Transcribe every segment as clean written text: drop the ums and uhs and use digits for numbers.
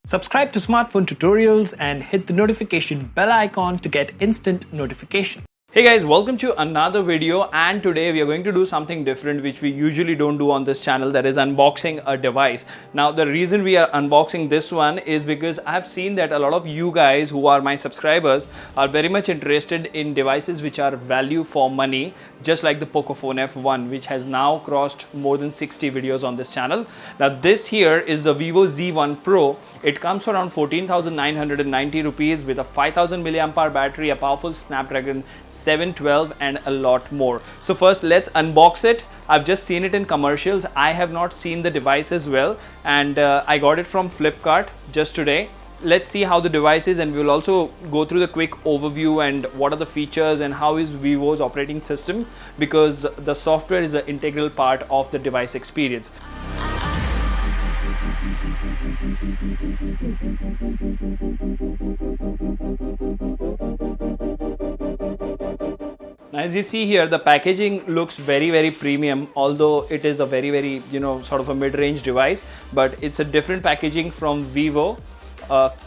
Subscribe to Smartphone Tutorials and hit the notification bell icon to get instant notification. Hey guys, welcome to another video, and today we are going to do something different which we usually don't do on this channel, that is unboxing a device. Now the reason we are unboxing this one is because I have seen that a lot of you guys who are my subscribers are very much interested in devices which are value for money, just like the Pocophone F1, which has now crossed more than 60 videos on this channel. Now this here is the Vivo Z1 Pro. It comes for around 14,990 rupees with a 5000 mAh battery, a powerful Snapdragon 712 and a lot more. So first let's unbox it. I've just seen it in commercials. I have not seen the device as well, and I got it from Flipkart just today. Let's see how the device is, and we will also go through the quick overview and what are the features and how is Vivo's operating system, because the software is an integral part of the device experience. As you see here, the packaging looks very premium, although it is a very sort of a mid-range device, but it's a different packaging from Vivo.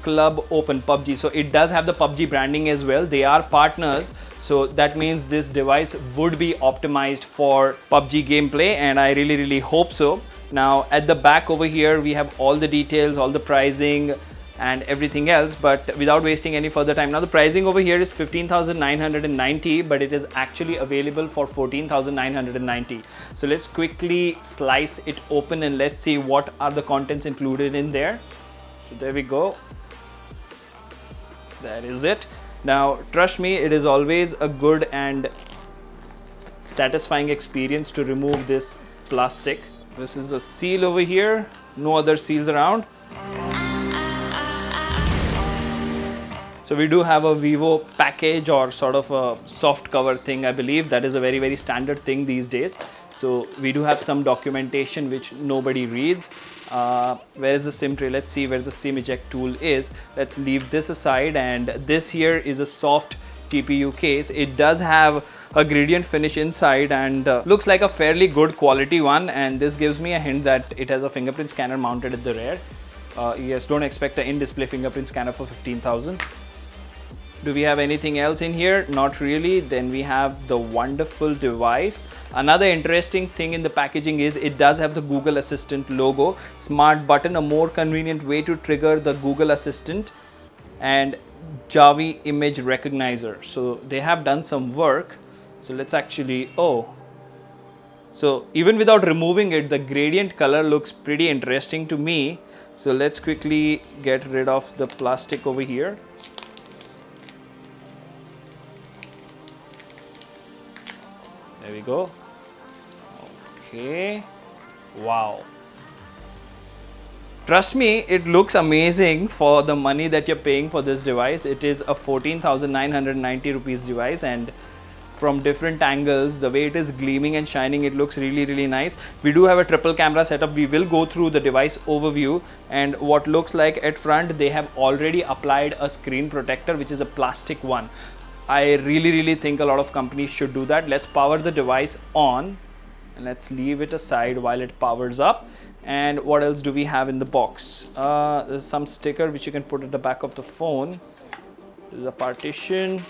Club Open PUBG, so it does have the PUBG branding as well. They are partners, so that means this device would be optimized for PUBG gameplay, and I really hope so. Now at the back over here we have all the details, all the pricing and everything else, but without wasting any further time, now the pricing over here is 15,990, but it is actually available for 14,990. So let's quickly slice it open and let's see what are the contents included in there. So there we go, that is it. Now trust me, it is always a good and satisfying experience to remove this plastic. This is a seal over here, no other seals around. So we do have a Vivo package, or sort of a soft cover thing, I believe. That is a very standard thing these days. So we do have some documentation which nobody reads. Where is the SIM tray? Let's see where the SIM eject tool is. Let's leave this aside, and this here is a soft TPU case. It does have a gradient finish inside and looks like a fairly good quality one, and this gives me a hint that it has a fingerprint scanner mounted at the rear. Yes, don't expect an in-display fingerprint scanner for 15,000. Do we have anything else in here? Not really. Then we have the wonderful device. Another interesting thing in the packaging is it does have the Google Assistant logo, smart button, a more convenient way to trigger the Google Assistant, and Javi image recognizer. So they have done some work. So let's actually, so even without removing it, the gradient color looks pretty interesting to me. So let's quickly get rid of the plastic over here. There we go. Okay. Wow. Trust me, it looks amazing for the money that you're paying for this device. It is a 14,990 rupees device, and from different angles, the way it is gleaming and shining, it looks really nice. We do have a triple camera setup. We will go through the device overview, and what looks like at front, they have already applied a screen protector, which is a plastic one. I really think a lot of companies should do that. Let's power the device on and let's leave it aside while it powers up. And what else do we have in the box? There's some sticker which you can put at the back of the phone. There's a partition.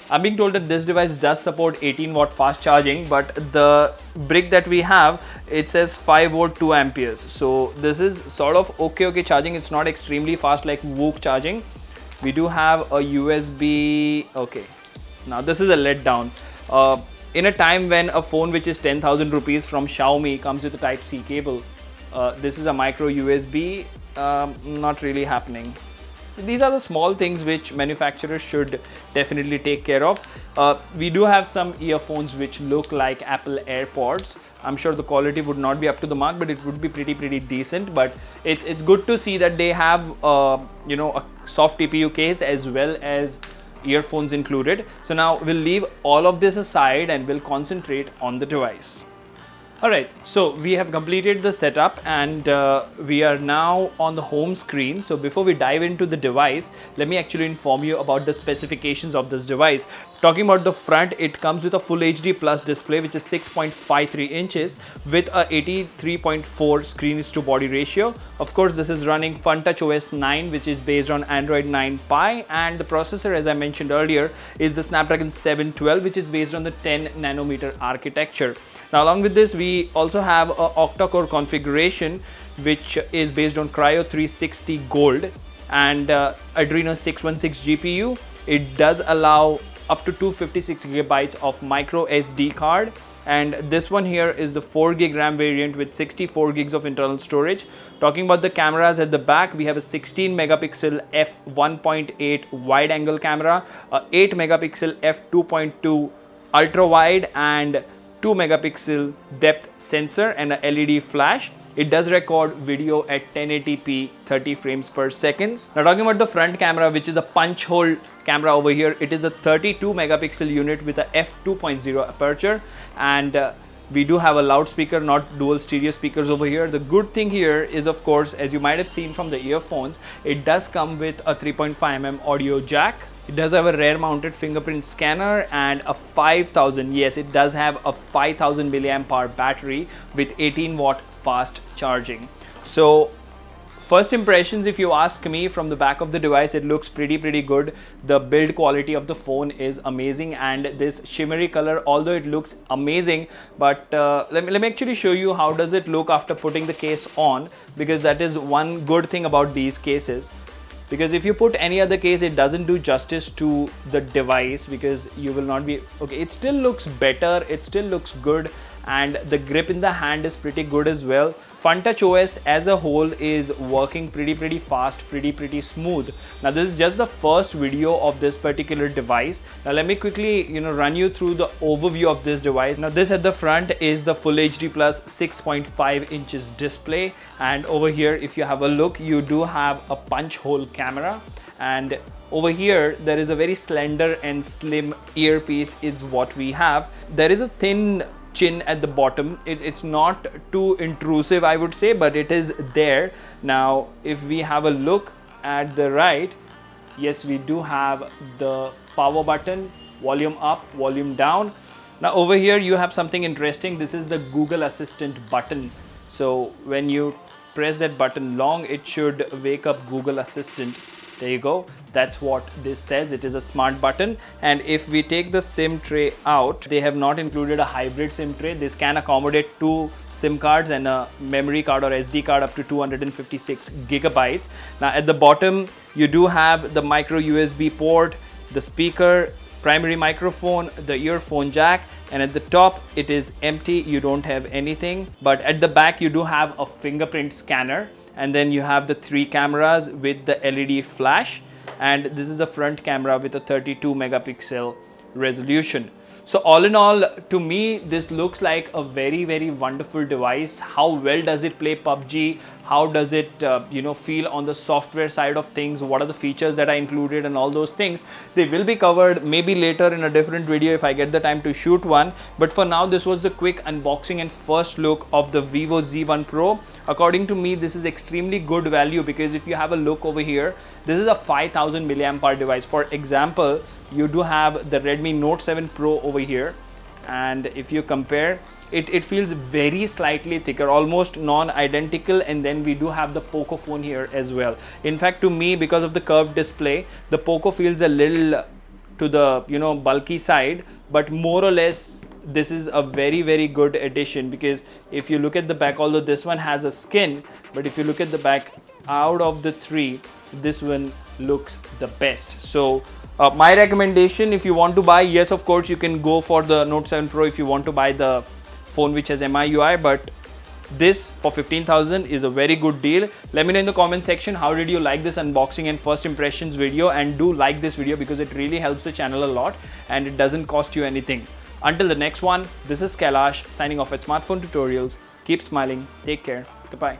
I'm being told that this device does support 18-watt fast charging, but the brick that we have, it says 5-volt 2 amperes. So this is sort of okay charging. It's not extremely fast like Whoop charging. We do have a USB. Okay, now this is a letdown. In a time when a phone which is 10,000 rupees from Xiaomi comes with a Type-C cable, this is a micro USB. Not really happening. These are the small things which manufacturers should definitely take care of. We do have some earphones which look like Apple AirPods. I'm sure the quality would not be up to the mark, but it would be pretty decent. But it's good to see that they have a soft TPU case as well as earphones included. So now we'll leave all of this aside and we'll concentrate on the device. Alright, so we have completed the setup and we are now on the home screen. So before we dive into the device, let me actually inform you about the specifications of this device. Talking about the front, it comes with a Full HD Plus display which is 6.53 inches with a 83.4 screen to body ratio. Of course, this is running FunTouch OS 9 which is based on Android 9 Pie, and the processor, as I mentioned earlier, is the Snapdragon 712 which is based on the 10 nanometer architecture. Now along with this, we also have a octa-core configuration which is based on Cryo 360 Gold and Adreno 616 GPU. It does allow up to 256 gigabytes of micro SD card, and this one here is the 4 gig RAM variant with 64 gigs of internal storage. Talking about the cameras at the back, we have a 16 megapixel f1.8 wide angle camera, a 8 megapixel f2.2 ultra wide, and 2 megapixel depth sensor and a LED flash. It does record video at 1080p 30 frames per second. Now talking about the front camera, which is a punch hole camera over here, it is a 32 megapixel unit with a f2.0 aperture, and we do have a loudspeaker, not dual stereo speakers over here. The good thing here is, of course, as you might have seen from the earphones, it does come with a 3.5mm audio jack. It does have a rear mounted fingerprint scanner and a 5000, yes, it does have a 5000 milliamp hour battery with 18 watt fast charging. So first impressions, if you ask me, from the back of the device, it looks pretty good. The build quality of the phone is amazing, and this shimmery color, although it looks amazing, but let me actually show you how does it look after putting the case on, because that is one good thing about these cases. Because if you put any other case, it doesn't do justice to the device, because you will not be okay. It still looks better, it still looks good, and the grip in the hand is pretty good as well. FunTouch OS as a whole is working pretty fast, pretty smooth. Now this is just the first video of this particular device. Now let me quickly run you through the overview of this device. Now this at the front is the Full HD Plus 6.5 inches display, and over here, if you have a look, you do have a punch hole camera, and over here there is a very slender and slim earpiece is what we have. There is a thin chin at the bottom. It's not too intrusive, I would say, but it is there. Now if we have a look at the right, yes, we do have the power button, volume up, volume down. Now over here you have something interesting. This is the Google Assistant button. So when you press that button long, it should wake up Google Assistant. There you go. That's what this says. It is a smart button. And if we take the SIM tray out, they have not included a hybrid SIM tray. This can accommodate 2 SIM cards and a memory card or SD card up to 256 gigabytes. Now at the bottom, you do have the micro USB port, the speaker, primary microphone, the earphone jack, and at the top it is empty. You don't have anything. But at the back, you do have a fingerprint scanner. And then you have the 3 cameras with the LED flash, and this is the front camera with a 32 megapixel resolution. So all in all, to me, this looks like a very wonderful device. How well does it play PUBG? How does it feel on the software side of things? What are the features that are included and all those things? They will be covered maybe later in a different video if I get the time to shoot one. But for now, this was the quick unboxing and first look of the Vivo Z1 Pro. According to me, this is extremely good value, because if you have a look over here, this is a 5000 milliamp hour device. For example, you do have the Redmi Note 7 Pro over here, and if you compare, it feels very slightly thicker, almost non-identical. And then we do have the Poco phone here as well. In fact, to me, because of the curved display, the Poco feels a little to the bulky side, but more or less this is a very good addition. Because if you look at the back, although this one has a skin, but if you look at the back, out of the 3, this one looks the best. So my recommendation, if you want to buy, yes, of course you can go for the Note 7 Pro if you want to buy the phone which has MIUI, but this for 15,000 is a very good deal. Let me know in the comment section, how did you like this unboxing and first impressions video, and do like this video because it really helps the channel a lot and it doesn't cost you anything. Until the next one, this is Kailash signing off at Smartphone Tutorials. Keep smiling, take care, goodbye.